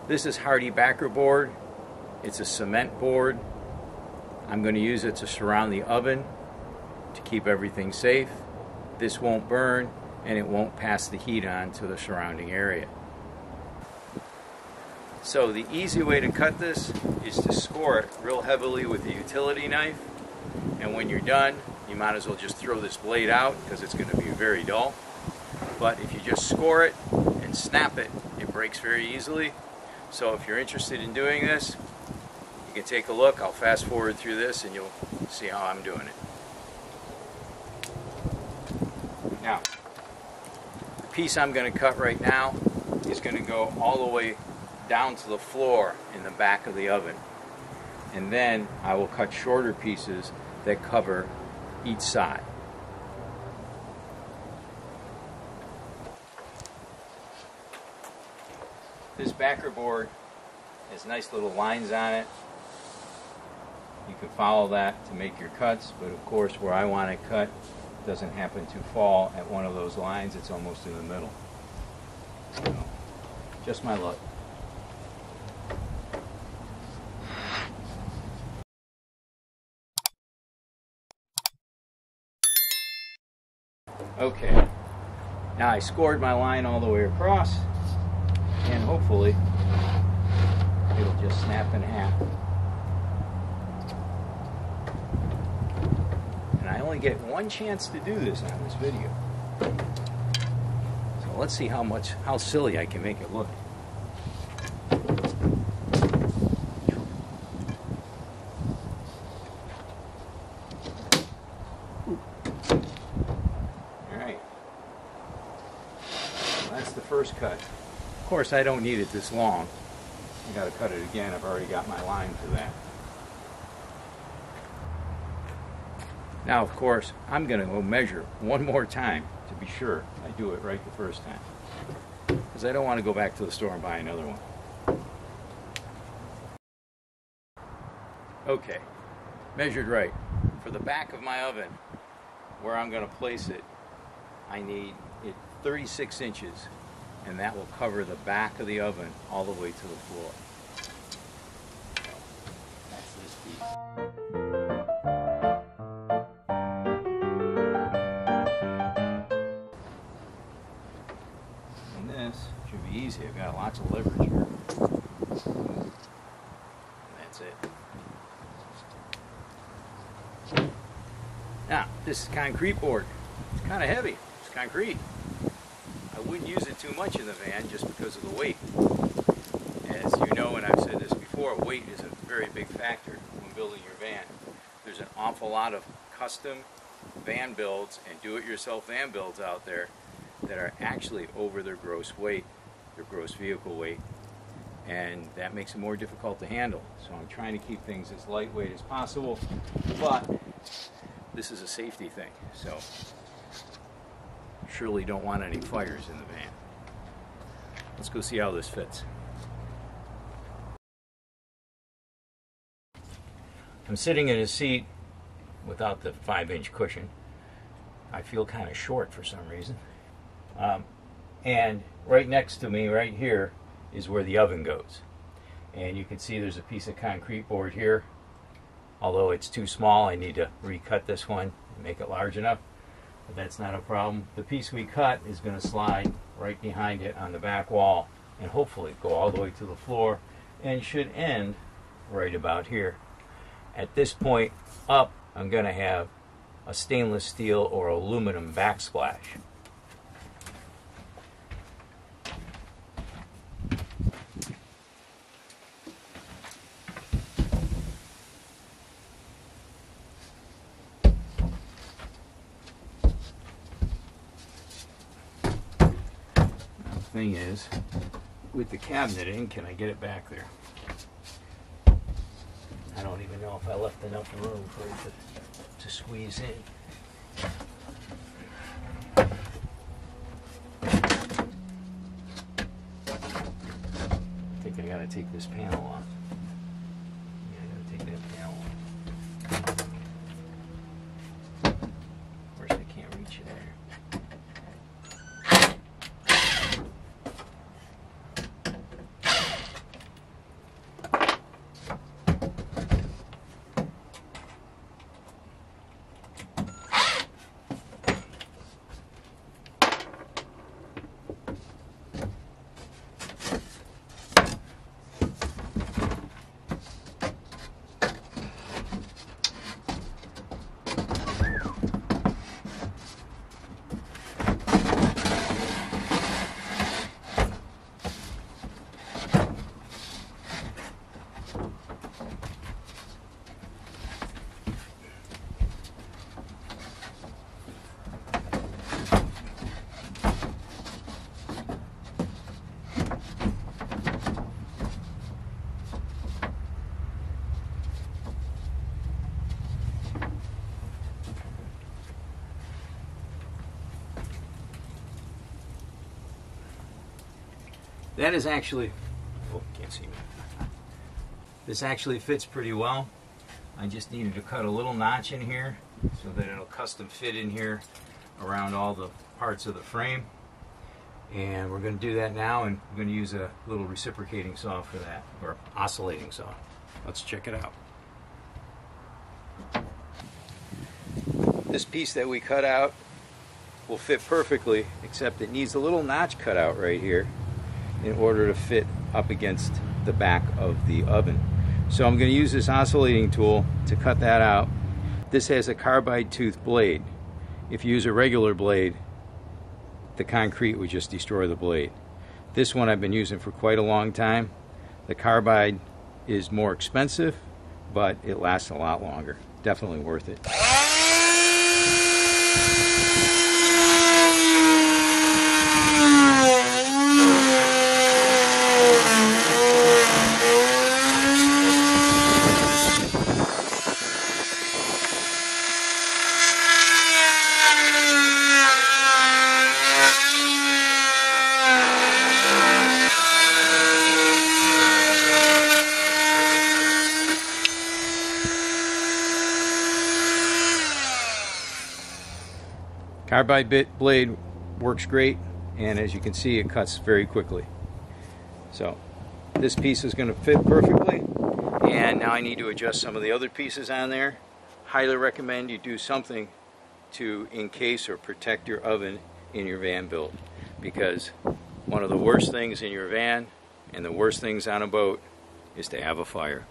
This is hardy backer board. It's a cement board. I'm going to use it to surround the oven to keep everything safe. This won't burn and it won't pass the heat on to the surrounding area. So the easy way to cut this is to score it real heavily with a utility knife, and when you're done you might as well just throw this blade out because it's going to be very dull. But if you just score it and snap it, it breaks very easily. So if you're interested in doing this, you can take a look. I'll fast forward through this and you'll see how I'm doing it. Now, the piece I'm going to cut right now is going to go all the way down to the floor in the back of the oven. And then I will cut shorter pieces that cover each side. This backer board has nice little lines on it. You can follow that to make your cuts, but of course where I want to cut doesn't happen to fall at one of those lines. It's almost in the middle. So, just my luck. Okay, now I scored my line all the way across, and hopefully it'll just snap in half. And I only get one chance to do this on this video. So let's see how silly I can make it look. Alright. So that's the first cut. Of course, I don't need it this long. I gotta cut it again. I've already got my line for that. Now, of course, I'm gonna go measure one more time to be sure I do it right the first time, because I don't want to go back to the store and buy another one. Okay, measured right. For the back of my oven, where I'm gonna place it, I need it 36 inches. And that will cover the back of the oven all the way to the floor. So, that's this piece. And this should be easy. I've got lots of leverage here. And that's it. Now, this is concrete board. It's kind of heavy. It's concrete. I wouldn't use it too much in the van just because of the weight. As you know, and I've said this before, weight is a very big factor when building your van. There's an awful lot of custom van builds and do-it-yourself van builds out there that are actually over their gross weight, their gross vehicle weight, and that makes it more difficult to handle. So I'm trying to keep things as lightweight as possible, but this is a safety thing. So surely don't want any fires in the van. Let's go see how this fits. I'm sitting in a seat without the 5-inch cushion. I feel kind of short for some reason. And right next to me, right here, is where the oven goes. And you can see there's a piece of concrete board here. Although it's too small, I need to recut this one and make it large enough. But that's not a problem. The piece we cut is going to slide right behind it on the back wall and hopefully go all the way to the floor and should end right about here. At this point up, I'm going to have a stainless steel or aluminum backsplash. Thing is, with the cabinet in, can I get it back there? I don't even know if I left enough room for it to squeeze in. I think I gotta take this panel off. Yeah, I gotta take that panel off. Of course, I can't reach that is actually, oh, can't see me. This actually fits pretty well. I just needed to cut a little notch in here so that it'll custom fit in here around all the parts of the frame. And we're going to do that now, and we're going to use a little reciprocating saw for that, or oscillating saw. Let's check it out. This piece that we cut out will fit perfectly, except it needs a little notch cut out right here in order to fit up against the back of the oven. So I'm going to use this oscillating tool to cut that out. This has a carbide tooth blade. If you use a regular blade, the concrete would just destroy the blade. This one I've been using for quite a long time. The carbide is more expensive, but it lasts a lot longer. Definitely worth it. Carbide bit blade works great, and as you can see, it cuts very quickly. So this piece is going to fit perfectly, and now I need to adjust some of the other pieces on there. Highly recommend you do something to encase or protect your oven in your van build, because one of the worst things in your van and the worst things on a boat is to have a fire.